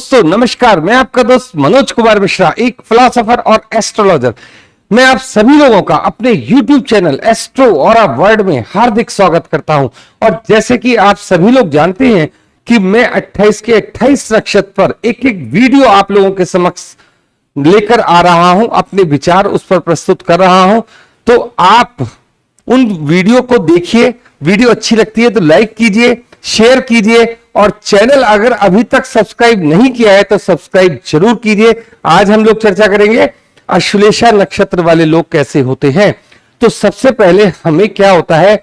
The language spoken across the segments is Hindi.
दोस्तों नमस्कार, मैं आपका दोस्त मनोज कुमार मिश्रा, एक फिलोसोफर और एस्ट्रोलॉजर। मैं आप सभी लोगों का अपने YouTube channel astro aura world में हार्दिक स्वागत करता हूं। और जैसे कि आप सभी लोग जानते हैं कि मैं 28 के 28 नक्षत्र पर एक एक वीडियो आप लोगों के समक्ष लेकर आ रहा हूं, अपने विचार उस पर प्रस्तुत कर रहा हूं। तो आप उन वीडियो को देखिए, वीडियो अच्छी लगती है तो लाइक कीजिए, शेयर कीजिए और चैनल अगर अभी तक सब्सक्राइब नहीं किया है तो सब्सक्राइब जरूर कीजिए। आज हम लोग चर्चा करेंगे अश्लेषा नक्षत्र वाले लोग कैसे होते हैं। तो सबसे पहले हमें क्या होता है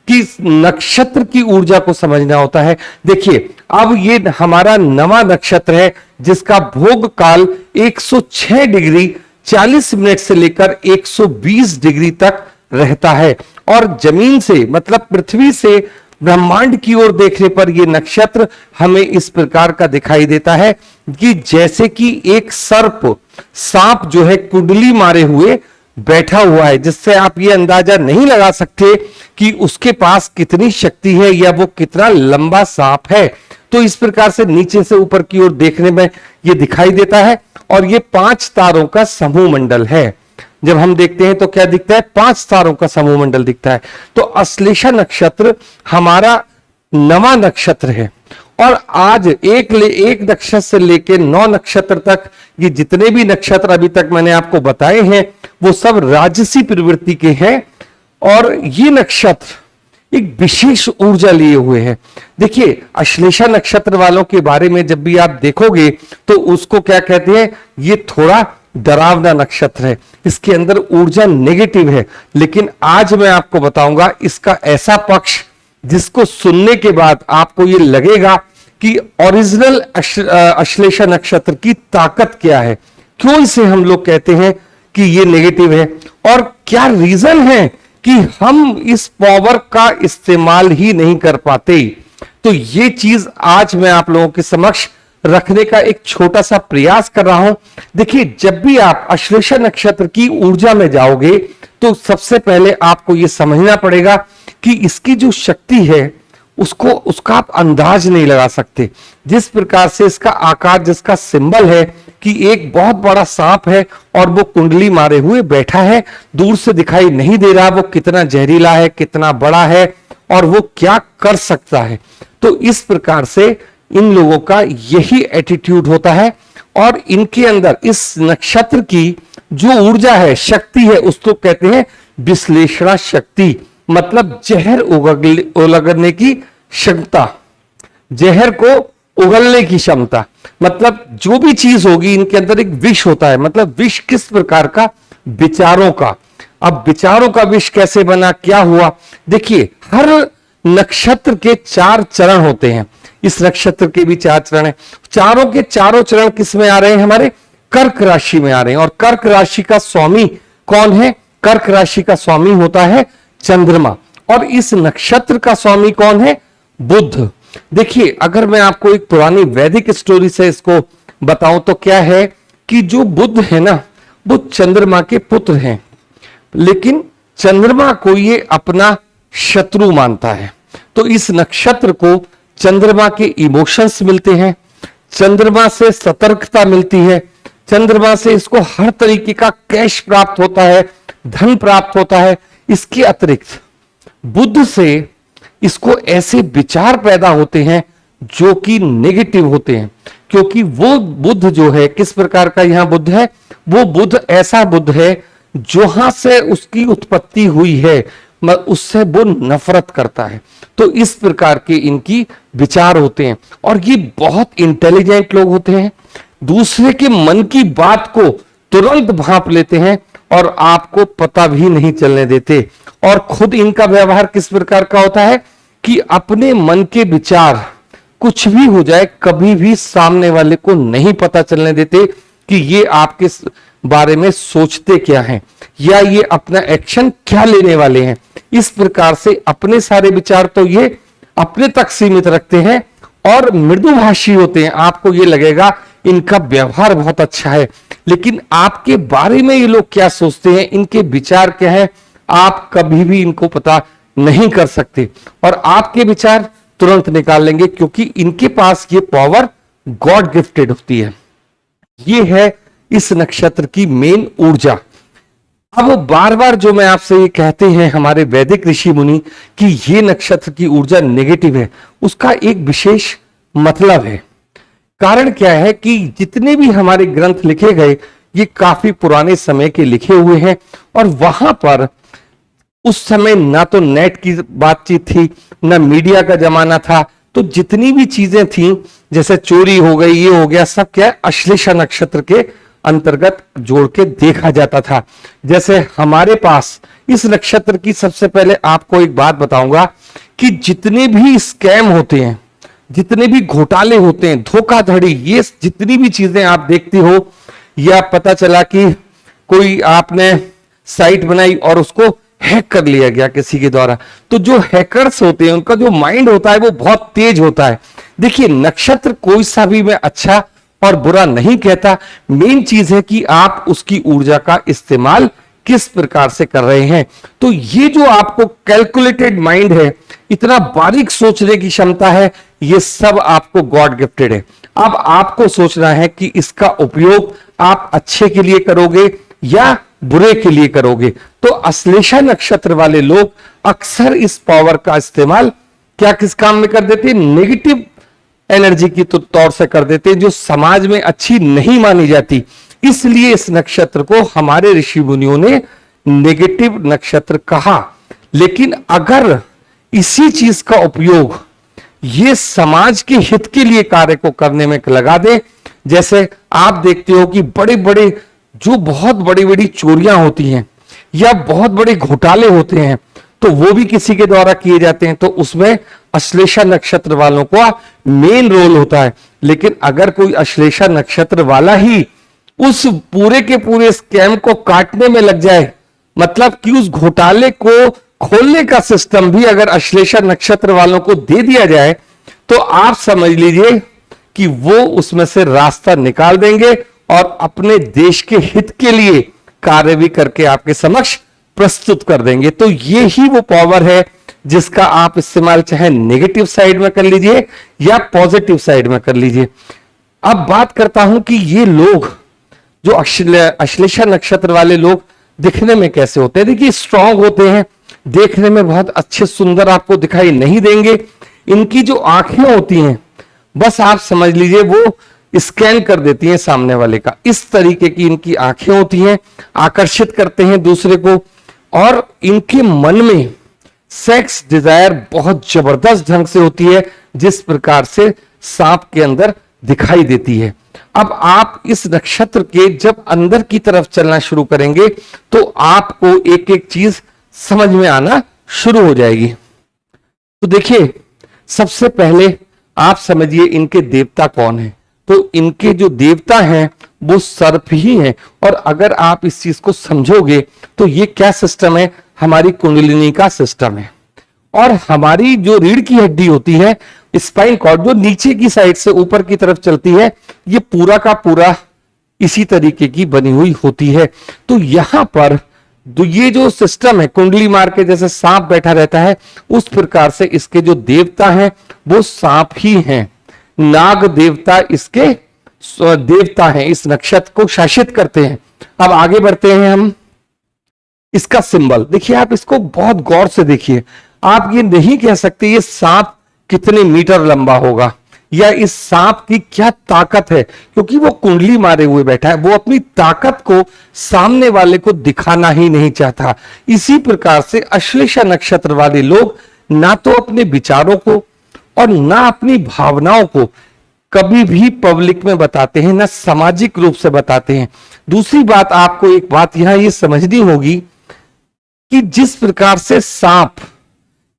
कि नक्षत्र की ऊर्जा को समझना होता है। देखिए, अब ये हमारा नवा नक्षत्र है जिसका भोग काल 106 डिग्री 40 मिनट से लेकर 120 डिग्री तक रहता है। और जमीन से मतलब पृथ्वी से ब्रह्मांड की ओर देखने पर यह नक्षत्र हमें इस प्रकार का दिखाई देता है कि जैसे कि एक सर्प, सांप जो है कुंडली मारे हुए बैठा हुआ है, जिससे आप ये अंदाजा नहीं लगा सकते कि उसके पास कितनी शक्ति है या वो कितना लंबा सांप है। तो इस प्रकार से नीचे से ऊपर की ओर देखने में ये दिखाई देता है। और ये 5 तारों का समूह मंडल है। जब हम देखते हैं तो क्या दिखता है? 5 तारों का समूह मंडल दिखता है। तो अश्लेषा नक्षत्र हमारा नवा नक्षत्र है। और आज एक नक्षत्र से लेकर 9 नक्षत्र तक ये जितने भी नक्षत्र अभी तक मैंने आपको बताए हैं वो सब राजसी प्रवृत्ति के हैं। और ये नक्षत्र एक विशेष ऊर्जा लिए हुए हैं। देखिए, अश्लेषा नक्षत्र वालों के बारे में जब भी आप देखोगे तो उसको क्या कहते हैं, ये थोड़ा डरावना नक्षत्र है, इसके अंदर ऊर्जा नेगेटिव है। लेकिन आज मैं आपको बताऊंगा इसका ऐसा पक्ष जिसको सुनने के बाद आपको ये लगेगा कि ओरिजिनल अश्लेषा नक्षत्र की ताकत क्या है, क्यों इसे हम लोग कहते हैं कि ये नेगेटिव है और क्या रीजन है कि हम इस पावर का इस्तेमाल ही नहीं कर पाते। तो ये चीज आज मैं आप लोगों के समक्ष रखने का एक छोटा सा प्रयास कर रहा हूं। देखिए, जब भी आप अश्लेषा नक्षत्र की ऊर्जा में जाओगे तो सबसे पहले आपको यह समझना पड़ेगा कि इसकी जो शक्ति है उसका आप अंदाज नहीं लगा सकते। जिस प्रकार से इसका आकार, जिसका सिंबल है कि एक बहुत बड़ा सांप है और वो कुंडली मारे हुए बैठा है, दूर से दिखाई नहीं दे रहा वो कितना जहरीला है, कितना बड़ा है और वो क्या कर सकता है। तो इस प्रकार से इन लोगों का यही एटीट्यूड होता है। और इनके अंदर इस नक्षत्र की जो ऊर्जा है, शक्ति है, उसको कहते हैं विश्लेषणा शक्ति, मतलब जहर उगलने की क्षमता, जहर को उगलने की क्षमता। मतलब जो भी चीज होगी इनके अंदर एक विष होता है। मतलब विष किस प्रकार का? विचारों का। अब विचारों का विष कैसे बना, क्या हुआ? देखिए, हर नक्षत्र के 4 चरण होते हैं। इस नक्षत्र के भी 4 चरण हैं। चारों के चारों चरण किस में आ रहे हैं? हमारे कर्क राशि में आ रहे हैं। और कर्क राशि का स्वामी कौन है? कर्क राशि का स्वामी होता है चंद्रमा। और इस नक्षत्र का स्वामी कौन है? बुध। देखिए, अगर मैं आपको एक पुरानी वैदिक स्टोरी से इसको बताऊं तो क्या है कि जो बुध है ना, वो चंद्रमा के पुत्र हैं, लेकिन चंद्रमा को ये अपना शत्रु मानता है। तो इस नक्षत्र को चंद्रमा के इमोशंस मिलते हैं, चंद्रमा से सतर्कता मिलती है, चंद्रमा से इसको हर तरीके का कैश प्राप्त होता है, धन प्राप्त होता है। इसके अतिरिक्त बुध से इसको ऐसे विचार पैदा होते हैं जो कि नेगेटिव होते हैं, क्योंकि वो बुध जो है, किस प्रकार का यहां बुध है? वो बुध ऐसा बुध है जहां से उसकी उत्पत्ति हुई है उससे वो नफरत करता है। तो इस प्रकार के इनकी विचार होते हैं। और ये बहुत इंटेलिजेंट लोग होते हैं, दूसरे के मन की बात को तुरंत भांप लेते हैं और आपको पता भी नहीं चलने देते। और खुद इनका व्यवहार किस प्रकार का होता है कि अपने मन के विचार कुछ भी हो जाए, कभी भी सामने वाले को नहीं पता चलने देते कि ये आपके बारे में सोचते क्या हैं या ये अपना एक्शन क्या लेने वाले हैं। इस प्रकार से अपने सारे विचार तो ये अपने तक सीमित रखते हैं और मृदुभाषी होते हैं। आपको ये लगेगा इनका व्यवहार बहुत अच्छा है, लेकिन आपके बारे में ये लोग क्या सोचते हैं, इनके विचार क्या है, आप कभी भी इनको पता नहीं कर सकते। और आपके विचार तुरंत निकाल लेंगे, क्योंकि इनके पास ये पावर गॉड गिफ्टेड होती है। ये है इस नक्षत्र की मेन ऊर्जा। अब बार बार जो मैं आपसे ये कहते हैं हमारे वैदिक ऋषि मुनि कि ये नक्षत्र की ऊर्जा नेगेटिव है, उसका एक विशेष मतलब है। कारण क्या है कि जितने भी हमारे ग्रंथ लिखे गए ये काफी पुराने समय के लिखे हुए हैं, और वहां पर उस समय ना तो नेट की बातचीत थी, ना मीडिया का जमाना था, तो जितनी भी चीजें थी जैसे चोरी हो गई, ये हो गया, सब क्या अश्लेषा नक्षत्र के अंतर्गत जोड़ के देखा जाता था। जैसे हमारे पास इस नक्षत्र की, सबसे पहले आपको एक बात बताऊंगा कि जितने भी स्कैम होते हैं, जितने भी घोटाले होते हैं, धोखाधड़ी, ये जितनी भी चीजें आप देखते हो, या पता चला कि कोई आपने साइट बनाई और उसको हैक कर लिया गया किसी के द्वारा, तो जो हैकर्स होते हैं उनका जो माइंड होता है वो बहुत तेज होता है। देखिए, नक्षत्र कोई सा भी मैं अच्छा और बुरा नहीं कहता, मेन चीज है कि आप उसकी ऊर्जा का इस्तेमाल किस प्रकार से कर रहे हैं। तो ये जो आपको कैलकुलेटेड माइंड है, इतना बारीक सोचने की क्षमता है, ये सब आपको गॉड गिफ्टेड है। अब आपको सोचना है कि इसका उपयोग आप अच्छे के लिए करोगे या बुरे के लिए करोगे। तो अश्लेषा नक्षत्र वाले लोग अक्सर इस पावर का इस्तेमाल क्या किस काम में कर देते हैं? नेगेटिव एनर्जी की तो तौर से कर देते हैं, जो समाज में अच्छी नहीं मानी जाती। इसलिए इस नक्षत्र को हमारे ऋषि मुनियों ने नेगेटिव नक्षत्र कहा। लेकिन अगर इसी चीज का उपयोग ये समाज के हित के लिए कार्य को करने में लगा दे, जैसे आप देखते हो कि बड़े बड़े जो बहुत बड़ी बड़ी चोरियां होती हैं या बहुत बड़े घोटाले होते हैं, तो वो भी किसी के द्वारा किए जाते हैं, तो उसमें अश्लेषा नक्षत्र वालों का मेन रोल होता है। लेकिन अगर कोई अश्लेषा नक्षत्र वाला ही उस पूरे के पूरे स्कैम को काटने में लग जाए, मतलब कि उस घोटाले को खोलने का सिस्टम भी अगर अश्लेषा नक्षत्र वालों को दे दिया जाए, तो आप समझ लीजिए कि वो उसमें से रास्ता निकाल देंगे और अपने देश के हित के लिए कार्य भी करके आपके समक्ष प्रस्तुत कर देंगे। तो ये ही वो पावर है जिसका आप इस्तेमाल चाहे नेगेटिव साइड में कर लीजिए या पॉजिटिव साइड में कर लीजिए। अब बात करता हूं कि ये लोग जो अश्लेषा नक्षत्र वाले लोग दिखने में कैसे होते हैं। देखिए, स्ट्रांग होते हैं, देखने में बहुत अच्छे सुंदर आपको दिखाई नहीं देंगे। इनकी जो आंखें होती हैं, बस आप समझ लीजिए वो स्कैन कर देती हैं सामने वाले का। इस तरीके की इनकी आंखें होती हैं, आकर्षित करते हैं दूसरे को, और इनके मन में सेक्स डिजायर बहुत जबरदस्त ढंग से होती है, जिस प्रकार से सांप के अंदर दिखाई देती है। अब आप इस नक्षत्र के जब अंदर की तरफ चलना शुरू करेंगे तो आपको एक एक चीज समझ में आना शुरू हो जाएगी। तो देखिए, सबसे पहले आप समझिए इनके देवता कौन है। तो इनके जो देवता हैं वो सर्प ही हैं। और अगर आप इस चीज को समझोगे तो ये क्या सिस्टम है? हमारी कुंडलिनी का सिस्टम है। और हमारी जो रीढ़ की हड्डी होती है, स्पाइन कॉर्ड, जो नीचे की साइड से ऊपर की तरफ चलती है, ये पूरा का पूरा इसी तरीके की बनी हुई होती है। तो यहां पर ये जो सिस्टम है, कुंडली मार के जैसे सांप बैठा रहता है, उस प्रकार से इसके जो देवता हैं वो सांप ही हैं। नाग देवता इसके देवता हैं, इस नक्षत्र को शासित करते हैं। अब आगे बढ़ते हैं हम। इसका सिंबल देखिए, आप इसको बहुत गौर से देखिए। आप ये नहीं कह सकते ये सांप कितने मीटर लंबा होगा या इस सांप की क्या ताकत है, क्योंकि वो कुंडली मारे हुए बैठा है। वो अपनी ताकत को सामने वाले को दिखाना ही नहीं चाहता। इसी प्रकार से अश्लेषा नक्षत्र वाले लोग ना तो अपने विचारों को और ना अपनी भावनाओं को कभी भी पब्लिक में बताते हैं, ना सामाजिक रूप से बताते हैं। दूसरी बात, आपको एक बात यहां ये समझनी होगी कि जिस प्रकार से सांप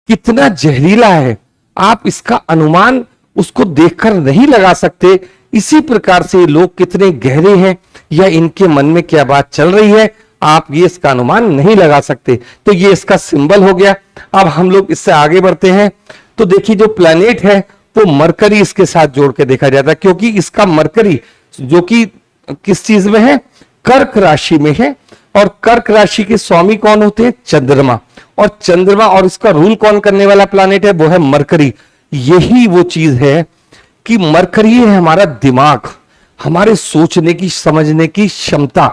कितना जहरीला है, आप इसका अनुमान उसको देखकर नहीं लगा सकते। इसी प्रकार से ये लोग कितने गहरे हैं या इनके मन में क्या बात चल रही है, आप ये इसका अनुमान नहीं लगा सकते। तो ये इसका सिंबल हो गया। अब हम लोग इससे आगे बढ़ते हैं। तो देखिए, जो प्लैनेट है वो मरकरी इसके साथ जोड़ के देखा जाता है, क्योंकि इसका मरकरी जो कि किस चीज में है? कर्क राशि में है। और कर्क राशि के स्वामी कौन होते हैं? चंद्रमा। और चंद्रमा और इसका रूल कौन करने वाला प्लैनेट है? वो है मरकरी। यही वो चीज है कि मरकरी है हमारा दिमाग, हमारे सोचने की समझने की क्षमता।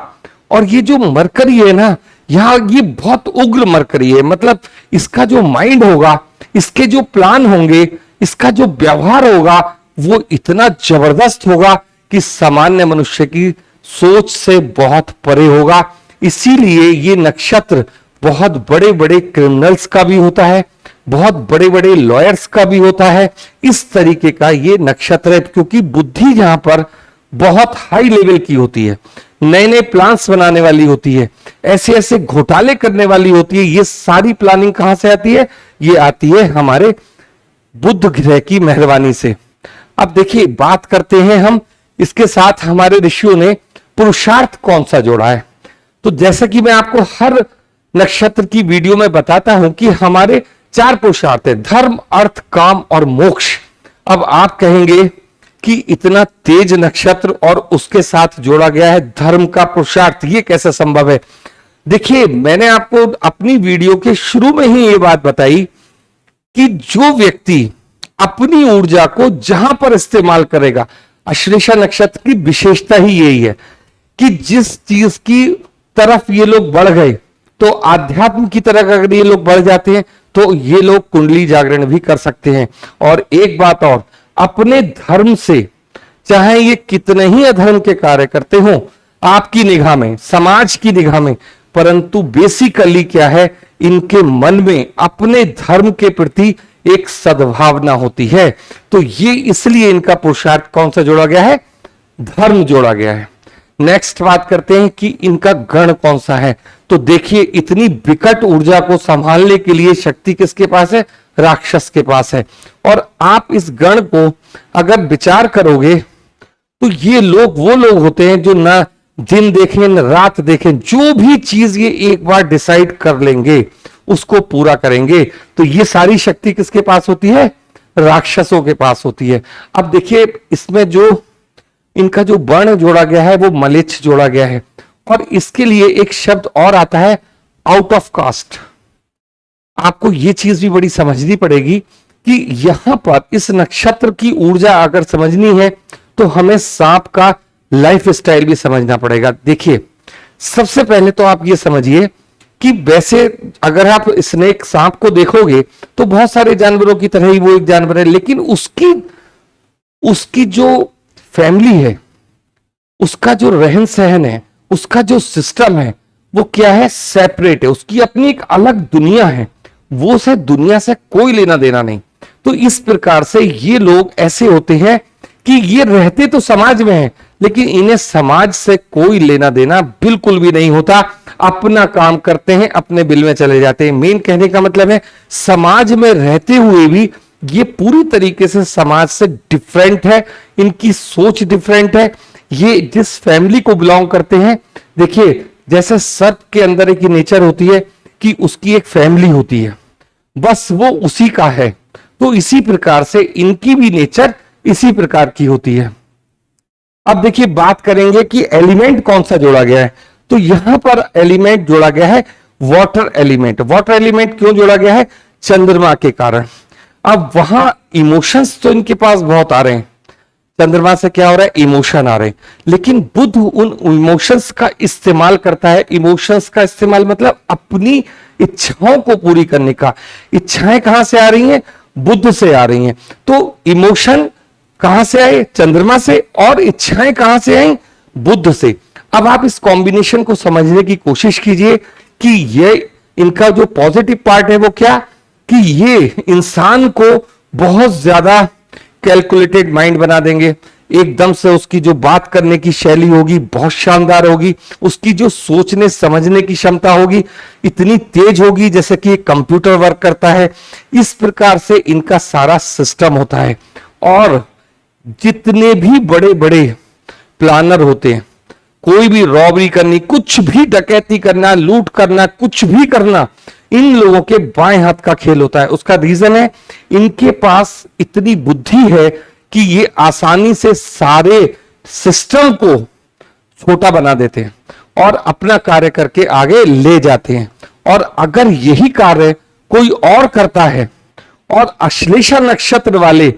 और ये जो मरकरी है ना, यहाँ ये बहुत उग्र मरकरी है, मतलब इसका जो माइंड होगा, इसके जो प्लान होंगे, इसका जो व्यवहार होगा वो इतना जबरदस्त होगा कि सामान्य मनुष्य की सोच से बहुत परे होगा। इसीलिए ये नक्षत्र बहुत बड़े बड़े क्रिमिनल्स का भी होता है, बहुत बड़े बड़े लॉयर्स का भी होता है। इस तरीके का ये नक्षत्र है, क्योंकि बुद्धि जहां पर बहुत हाई लेवल की होती है, नए नए प्लान्स बनाने वाली होती है, ऐसे ऐसे घोटाले करने वाली होती है। ये सारी प्लानिंग कहां से आती है? ये आती है हमारे बुध ग्रह की मेहरबानी से। अब देखिए, बात करते हैं हम, इसके साथ हमारे ऋषियों ने पुरुषार्थ कौन सा जोड़ा है। तो जैसा कि मैं आपको हर नक्षत्र की वीडियो में बताता हूं कि हमारे 4 पुरुषार्थ है, धर्म, अर्थ, काम और मोक्ष। अब आप कहेंगे कि इतना तेज नक्षत्र और उसके साथ जोड़ा गया है धर्म का पुरुषार्थ, ये कैसे संभव है? देखिए, मैंने आपको अपनी वीडियो के शुरू में ही ये बात बताई कि जो व्यक्ति अपनी ऊर्जा को जहां पर इस्तेमाल करेगा, अश्लेषा नक्षत्र की विशेषता ही यही है कि जिस चीज की तरफ ये लोग बढ़ गए, तो आध्यात्म की तरफ अगर ये लोग बढ़ जाते हैं तो ये लोग कुंडली जागरण भी कर सकते हैं। और एक बात और, अपने धर्म से चाहे ये कितने ही अधर्म के कार्य करते हो आपकी निगाह में, समाज की निगाह में, परंतु बेसिकली क्या है, इनके मन में अपने धर्म के प्रति एक सद्भावना होती है। तो ये इसलिए इनका पुरुषार्थ कौन सा जोड़ा गया है? धर्म जोड़ा गया है। नेक्स्ट बात करते हैं कि इनका गण कौन सा है। तो देखिए, इतनी विकट ऊर्जा को संभालने के लिए शक्ति किसके पास है? राक्षस के पास है। और आप इस गण को अगर विचार करोगे तो ये लोग वो लोग होते हैं जो ना दिन देखें न रात देखें, जो भी चीज ये एक बार डिसाइड कर लेंगे उसको पूरा करेंगे। तो ये सारी शक्ति किसके पास होती है? राक्षसों के पास होती है। अब देखिए, इसमें जो इनका जो वर्ण जोड़ा गया है वो मलेच्छ जोड़ा गया है। और इसके लिए एक शब्द और आता है, आउट ऑफ कास्ट। आपको ये चीज भी बड़ी समझनी पड़ेगी कि यहां पर इस नक्षत्र की ऊर्जा अगर समझनी है तो हमें सांप का लाइफ स्टाइल भी समझना पड़ेगा। देखिए, सबसे पहले तो आप ये समझिए कि वैसे अगर आप स्नेक, सांप को देखोगे तो बहुत सारे जानवरों की तरह ही वो एक जानवर है, लेकिन उसकी जो फैमिली है, उसका जो रहन सहन है, उसका जो सिस्टम है, वो क्या है? सेपरेट है। उसकी अपनी एक अलग दुनिया है, वो से दुनिया से कोई लेना देना नहीं। तो इस प्रकार से ये लोग ऐसे होते हैं कि ये रहते तो समाज में हैं, लेकिन इन्हें समाज से कोई लेना देना बिल्कुल भी नहीं होता। अपना काम करते हैं, अपने बिल में चले जाते हैं। मेन कहने का मतलब है, समाज में रहते हुए भी ये पूरी तरीके से समाज से डिफरेंट है, इनकी सोच डिफरेंट है। ये जिस फैमिली को बिलोंग करते हैं, देखिए जैसे सर्प के अंदर एक नेचर होती है कि उसकी एक फैमिली होती है, बस वो उसी का है। तो इसी प्रकार से इनकी भी नेचर इसी प्रकार की होती है। अब देखिए, बात करेंगे कि एलिमेंट कौन सा जोड़ा गया है। तो यहां पर एलिमेंट जोड़ा गया है वाटर एलिमेंट। वाटर एलिमेंट क्यों जोड़ा गया है? चंद्रमा के कारण। अब वहां इमोशंस तो इनके पास बहुत आ रहे हैं, चंद्रमा से क्या हो रहा है? इमोशन आ रहे हैं, लेकिन बुध उन इमोशंस का इस्तेमाल करता है। इमोशंस का इस्तेमाल मतलब अपनी इच्छाओं को पूरी करने का। इच्छाएं कहां से आ रही हैं? बुध से आ रही हैं। तो इमोशन कहां से आए? चंद्रमा से। और इच्छाएं कहां से आई? बुध से। अब आप इस कॉम्बिनेशन को समझने की कोशिश कीजिए कि ये इनका जो पॉजिटिव पार्ट है वो क्या, कि ये इंसान को बहुत ज्यादा कैलकुलेटेड माइंड बना देंगे। एकदम से उसकी जो बात करने की शैली होगी बहुत शानदार होगी, उसकी जो सोचने समझने की क्षमता होगी इतनी तेज होगी जैसे कि कंप्यूटर वर्क करता है। इस प्रकार से इनका सारा सिस्टम होता है। और जितने भी बड़े बड़े प्लानर होते हैं, कोई भी रॉबरी करनी, कुछ भी डकैती करना, लूट करना, कुछ भी करना, इन लोगों के बाएं हाथ का खेल होता है। उसका रीजन है, इनके पास इतनी बुद्धि है कि ये आसानी से सारे सिस्टम को छोटा बना देते हैं और अपना कार्य करके आगे ले जाते हैं। और अगर यही कार्य कोई और करता है और अश्लेषा नक्षत्र वाले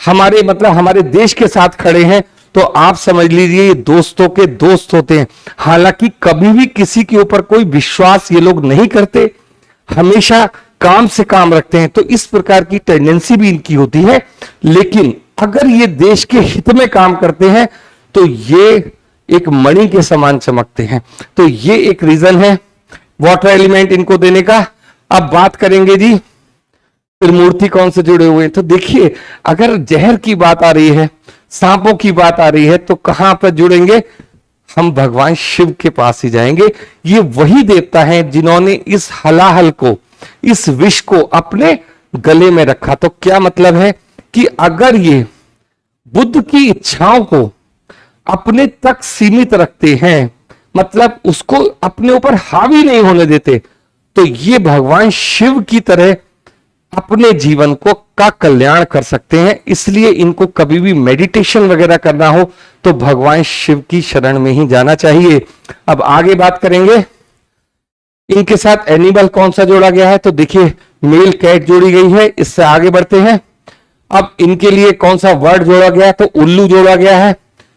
हमारे मतलब हमारे देश के साथ खड़े हैं, तो आप समझ लीजिए ये दोस्तों के दोस्त होते हैं। हालांकि कभी भी किसी के ऊपर कोई विश्वास ये लोग नहीं करते, हमेशा काम से काम रखते हैं, तो इस प्रकार की टेंडेंसी भी इनकी होती है। लेकिन अगर ये देश के हित में काम करते हैं तो ये एक मणि के समान चमकते हैं। तो ये एक रीजन है वाटर एलिमेंट इनको देने का। अब बात करेंगे जी त्रिमूर्ति कौन से जुड़े हुए हैं। तो देखिए, अगर जहर की बात आ रही है, सांपों की बात आ रही है, तो कहां पर जुड़ेंगे हम? भगवान शिव के पास ही जाएंगे। ये वही देवता हैं जिन्होंने इस हलाहल को, इस विष को अपने गले में रखा। तो क्या मतलब है कि अगर ये बुद्ध की इच्छाओं को अपने तक सीमित रखते हैं, मतलब उसको अपने ऊपर हावी नहीं होने देते, तो ये भगवान शिव की तरह अपने जीवन को का कल्याण कर सकते हैं। इसलिए इनको कभी भी मेडिटेशन वगैरह करना हो तो भगवान शिव की शरण में ही जाना चाहिए। अब आगे बात करेंगे इनके साथ एनिमल कौन सा जोड़ा गया है। तो देखिए मेल कैट जोड़ी गई है। इससे आगे बढ़ते हैं। अब इनके लिए कौन सा वर्ड जोड़ा गया है? तो उल्लू जोड़ा गया है।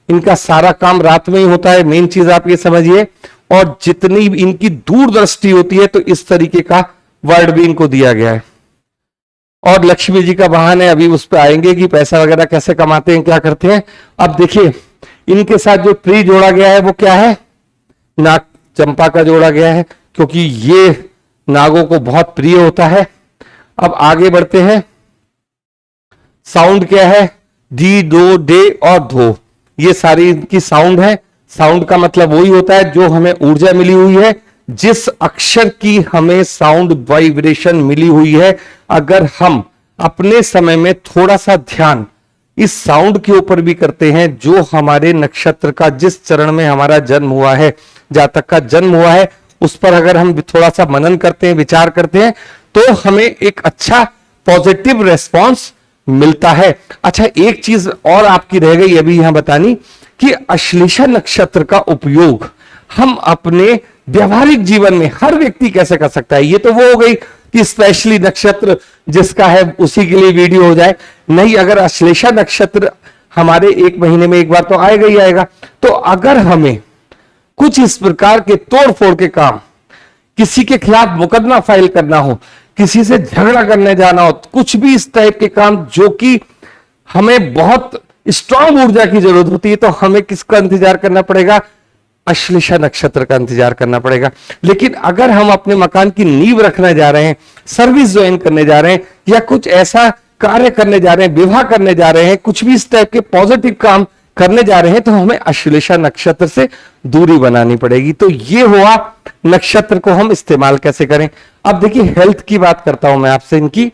इनका सारा काम रात में ही होता है, मेन चीज आप ये समझिए। और जितनी इनकी दूरदृष्टि होती है, तो इस तरीके का वर्ड भी इनको दिया गया है। और लक्ष्मी जी का वाहन है, अभी उस पर आएंगे कि पैसा वगैरह कैसे कमाते हैं, क्या करते हैं। अब देखिए इनके साथ जो ट्री जोड़ा गया है वो क्या है? नाग चंपा का जोड़ा गया है, क्योंकि ये नागों को बहुत प्रिय होता है। अब आगे बढ़ते हैं। साउंड क्या है? डी, दो, डे और धो, ये सारी इनकी साउंड है। साउंड का मतलब वही होता है जो हमें ऊर्जा मिली हुई है, जिस अक्षर की हमें साउंड वाइब्रेशन मिली हुई है। अगर हम अपने समय में थोड़ा सा ध्यान इस साउंड के ऊपर भी करते हैं, जो हमारे नक्षत्र का जिस चरण में हमारा जन्म हुआ है, जातक का जन्म हुआ है, उस पर अगर हम थोड़ा सा मनन करते हैं, विचार करते हैं, तो हमें एक अच्छा पॉजिटिव रेस्पॉन्स मिलता है। अच्छा, एक चीज और आपकी रह गई अभी यहां बतानी कि अश्लेषा नक्षत्र का उपयोग हम अपने व्यवहारिक जीवन में हर व्यक्ति कैसे कर सकता है। ये तो वो हो गई कि स्पेशली नक्षत्र जिसका है उसी के लिए वीडियो हो जाए। नहीं, अगर अश्लेषा नक्षत्र हमारे 1 महीने में एक बार तो आएगा ही आएगा। तो अगर हमें कुछ इस प्रकार के तोड़फोड़ के काम, किसी के खिलाफ मुकदमा फाइल करना हो, किसी से झगड़ा करने जाना हो, कुछ भी इस टाइप के काम जो कि हमें बहुत स्ट्रांग ऊर्जा की जरूरत होती है, तो हमें किसका इंतजार करना पड़ेगा? अश्लेषा नक्षत्र का इंतजार करना पड़ेगा। लेकिन अगर हम अपने मकान की नींव रखने जा रहे हैं, सर्विस ज्वाइन करने जा रहे हैं, या कुछ ऐसा कार्य करने जा रहे हैं, विवाह करने जा रहे हैं, कुछ भी इस टाइप के पॉजिटिव काम करने जा रहे हैं, तो हमें अश्लेषा नक्षत्र से दूरी बनानी पड़ेगी। तो ये हुआ नक्षत्र को हम इस्तेमाल कैसे करें। अब देखिए हेल्थ की बात करता हूं मैं आपसे इनकी।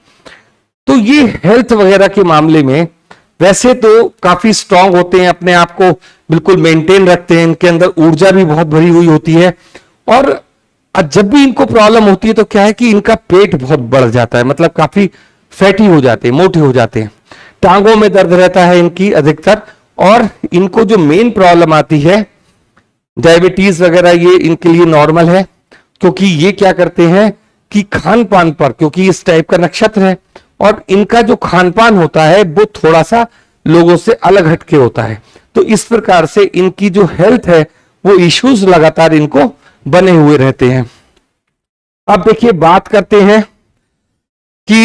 तो ये हेल्थ वगैरह के मामले में वैसे तो काफी स्ट्रांग होते हैं, अपने आप को बिल्कुल मेंटेन रखते हैं, इनके अंदर ऊर्जा भी बहुत भरी हुई होती है। और जब भी इनको प्रॉब्लम होती है तो क्या है कि इनका पेट बहुत बढ़ जाता है, मतलब काफी फैटी हो जाते हैं, मोटे हो जाते हैं। टांगों में दर्द रहता है इनकी अधिकतर। और इनको जो मेन प्रॉब्लम आती है डायबिटीज वगैरह, ये इनके लिए नॉर्मल है, क्योंकि ये क्या करते हैं कि खान पान पर, क्योंकि इस टाइप का नक्षत्र है और इनका जो खान पान होता है वो थोड़ा सा लोगों से अलग हटके होता है। तो इस प्रकार से इनकी जो हेल्थ है वो इश्यूज लगातार इनको बने हुए रहते हैं। अब देखिए बात करते हैं कि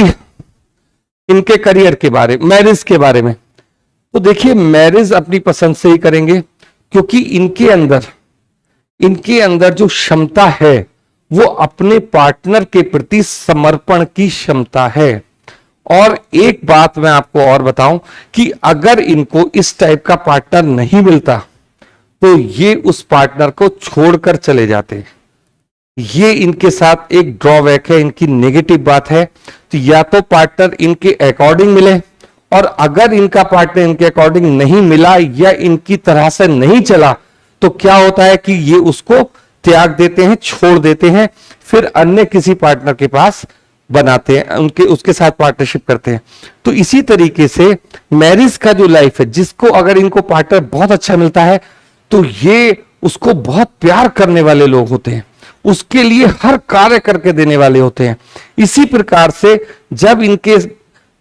इनके करियर के बारे में, मैरिज के बारे में। तो देखिए मैरिज अपनी पसंद से ही करेंगे, क्योंकि इनके अंदर जो क्षमता है वो अपने पार्टनर के प्रति समर्पण की क्षमता है। और एक बात मैं आपको और बताऊं कि अगर इनको इस टाइप का पार्टनर नहीं मिलता तो ये उस पार्टनर को छोड़कर चले जाते हैं। ये इनके साथ एक ड्रॉबैक है, इनकी नेगेटिव बात है। तो या तो पार्टनर इनके अकॉर्डिंग मिले, और अगर इनका पार्टनर इनके अकॉर्डिंग नहीं मिला या इनकी तरह से नहीं चला, तो क्या होता है कि ये उसको त्याग देते हैं, छोड़ देते हैं, फिर अन्य किसी पार्टनर के पास बनाते हैं, उसके साथ पार्टनरशिप करते हैं। तो इसी तरीके से मैरिज का जो लाइफ है, जिसको अगर इनको पार्टनर बहुत अच्छा मिलता है तो ये उसको बहुत प्यार करने वाले लोग होते हैं, उसके लिए हर कार्य करके देने वाले होते हैं। इसी प्रकार से जब इनके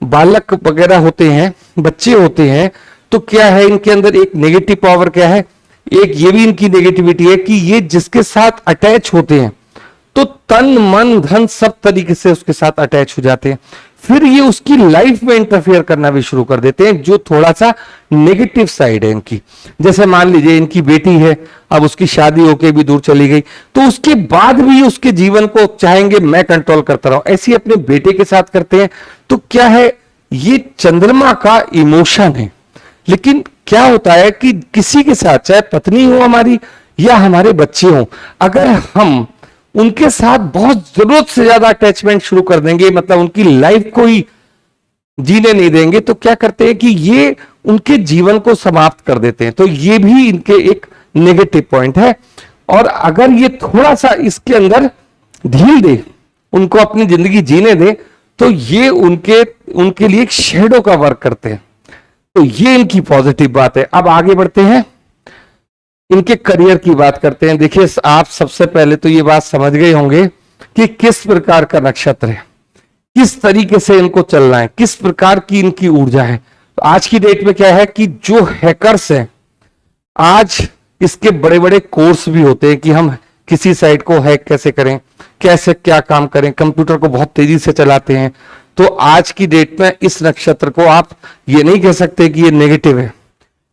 बालक वगैरह होते हैं, बच्चे होते हैं, तो क्या है इनके अंदर एक नेगेटिव पावर क्या है, एक ये भी इनकी नेगेटिविटी है कि ये जिसके साथ अटैच होते हैं तो तन मन धन सब तरीके से उसके साथ अटैच हो जाते हैं, फिर ये उसकी लाइफ में इंटरफेयर करना भी शुरू कर देते हैं, जो थोड़ा सा नेगेटिव साइड है इनकी। जैसे मान लीजिए इनकी बेटी है, अब उसकी शादी होके भी दूर चली गई, तो उसके बाद भी उसके जीवन को चाहेंगे मैं कंट्रोल करता रहूं, ऐसी अपने बेटे के साथ करते हैं। तो क्या है, ये चंद्रमा का इमोशन है। लेकिन क्या होता है कि किसी के साथ, चाहे पत्नी हो हमारी या हमारे बच्चे हो, अगर हम उनके साथ बहुत जरूरत से ज्यादा अटैचमेंट शुरू कर देंगे, मतलब उनकी लाइफ को ही जीने नहीं देंगे, तो क्या करते हैं कि ये उनके जीवन को समाप्त कर देते हैं। तो ये भी इनके एक नेगेटिव पॉइंट है। और अगर ये थोड़ा सा इसके अंदर ढील दे, उनको अपनी जिंदगी जीने दे, तो ये उनके लिए एक शेडो का वर्क करते हैं। तो ये इनकी पॉजिटिव बात है। अब आगे बढ़ते हैं, इनके करियर की बात करते हैं। देखिए, आप सबसे पहले तो ये बात समझ गए होंगे कि किस प्रकार का नक्षत्र है, किस तरीके से इनको चलना है, किस प्रकार की इनकी ऊर्जा है। तो आज की डेट में क्या है कि जो हैकर्स हैं, आज इसके बड़े बड़े कोर्स भी होते हैं कि हम किसी साइट को हैक कैसे करें, कैसे क्या काम करें, कंप्यूटर को बहुत तेजी से चलाते हैं। तो आज की डेट में इस नक्षत्र को आप ये नहीं कह सकते कि ये नेगेटिव है,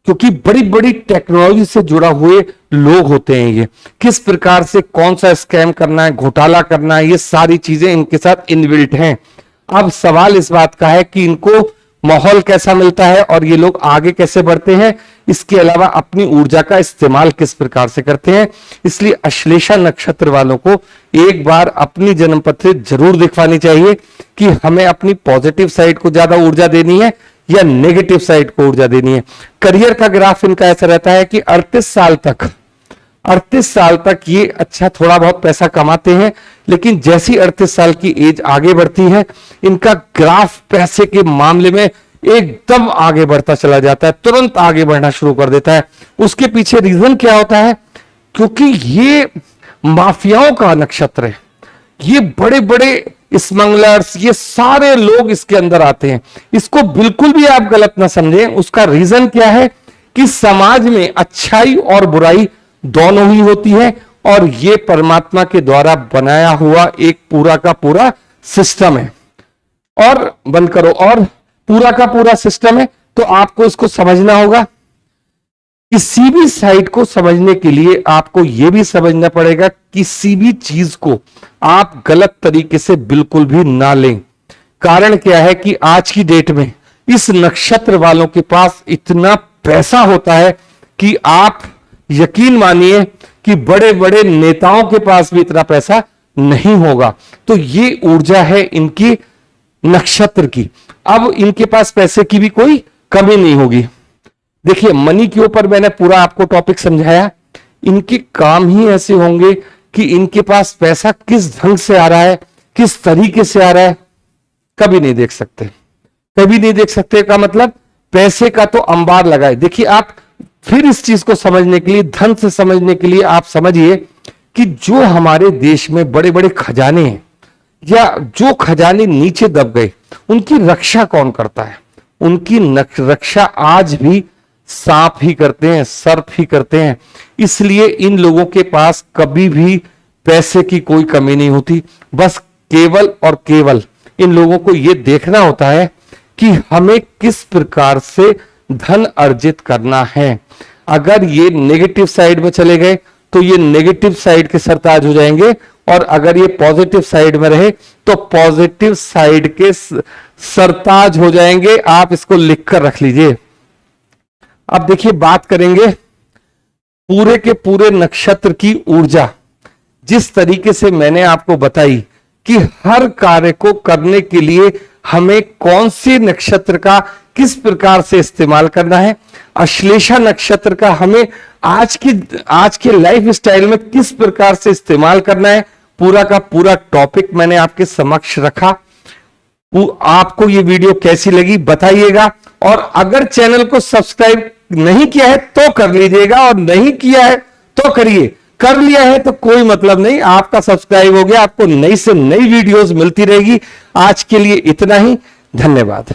क्योंकि बड़ी बड़ी टेक्नोलॉजी से जुड़ा हुए लोग होते हैं। ये किस प्रकार से कौन सा स्कैम करना है, घोटाला करना है, ये सारी चीजें इनके साथ इनबिल्ट हैं। अब सवाल इस बात का है कि इनको माहौल कैसा मिलता है और ये लोग आगे कैसे बढ़ते हैं, इसके अलावा अपनी ऊर्जा का इस्तेमाल किस प्रकार से करते हैं। इसलिए अश्लेषा नक्षत्र वालों को एक बार अपनी जन्मपत्री जरूर दिखवानी चाहिए कि हमें अपनी पॉजिटिव साइड को ज्यादा ऊर्जा देनी है या नेगेटिव साइड को ऊर्जा देनी है। करियर का ग्राफ इनका ऐसा रहता है कि 38 साल तक ये अच्छा थोड़ा बहुत पैसा कमाते हैं, लेकिन जैसी 38 साल की एज आगे बढ़ती है, इनका ग्राफ पैसे के मामले में एकदम आगे बढ़ता चला जाता है, तुरंत आगे बढ़ना शुरू कर देता है। उसके पीछे रीजन क्या होता है, क्योंकि ये माफियाओं का नक्षत्र है। ये बड़े बड़े स्मगलर्स, ये सारे लोग इसके अंदर आते हैं। इसको बिल्कुल भी आप गलत ना समझें। उसका रीजन क्या है कि समाज में अच्छाई और बुराई दोनों ही होती है, और ये परमात्मा के द्वारा बनाया हुआ एक पूरा का पूरा सिस्टम है। और बंद करो, और पूरा का पूरा सिस्टम है। तो आपको इसको समझना होगा। किसी भी साइट को समझने के लिए आपको यह भी समझना पड़ेगा, किसी भी चीज को आप गलत तरीके से बिल्कुल भी ना लें। कारण क्या है कि आज की डेट में इस नक्षत्र वालों के पास इतना पैसा होता है कि आप यकीन मानिए कि बड़े बड़े नेताओं के पास भी इतना पैसा नहीं होगा। तो ये ऊर्जा है इनकी नक्षत्र की। अब इनके पास पैसे की भी कोई कमी नहीं होगी। देखिए, मनी के ऊपर मैंने पूरा आपको टॉपिक समझाया। इनके काम ही ऐसे होंगे कि इनके पास पैसा किस ढंग से आ रहा है, किस तरीके से आ रहा है, कभी नहीं देख सकते। कभी नहीं देख सकते का मतलब पैसे का तो अंबार लगाए। देखिए, आप फिर इस चीज को समझने के लिए, धन से समझने के लिए आप समझिए कि जो हमारे देश में बड़े बड़े खजाने हैं या जो खजाने नीचे दब गए, उनकी रक्षा कौन करता है? उनकी रक्षा आज भी सांप ही करते हैं, सर्प ही करते हैं। इसलिए इन लोगों के पास कभी भी पैसे की कोई कमी नहीं होती। बस केवल और केवल इन लोगों को यह देखना होता है कि हमें किस प्रकार से धन अर्जित करना है। अगर ये नेगेटिव साइड में चले गए तो ये नेगेटिव साइड के सरताज हो जाएंगे, और अगर ये पॉजिटिव साइड में रहे तो पॉजिटिव साइड के सरताज हो जाएंगे। आप इसको लिखकर रख लीजिए। अब देखिए, बात करेंगे पूरे के पूरे नक्षत्र की ऊर्जा। जिस तरीके से मैंने आपको बताई कि हर कार्य को करने के लिए हमें कौन से नक्षत्र का किस प्रकार से इस्तेमाल करना है, अश्लेषा नक्षत्र का हमें आज के लाइफ स्टाइल में किस प्रकार से इस्तेमाल करना है, पूरा का पूरा टॉपिक मैंने आपके समक्ष रखा। आपको ये वीडियो कैसी लगी बताइएगा, और अगर चैनल को सब्सक्राइब नहीं किया है तो कर लीजिएगा, और नहीं किया है तो करिए। कर लिया है तो कोई मतलब नहीं, आपका सब्सक्राइब हो गया। आपको नई से नई वीडियोस मिलती रहेगी। आज के लिए इतना ही। धन्यवाद।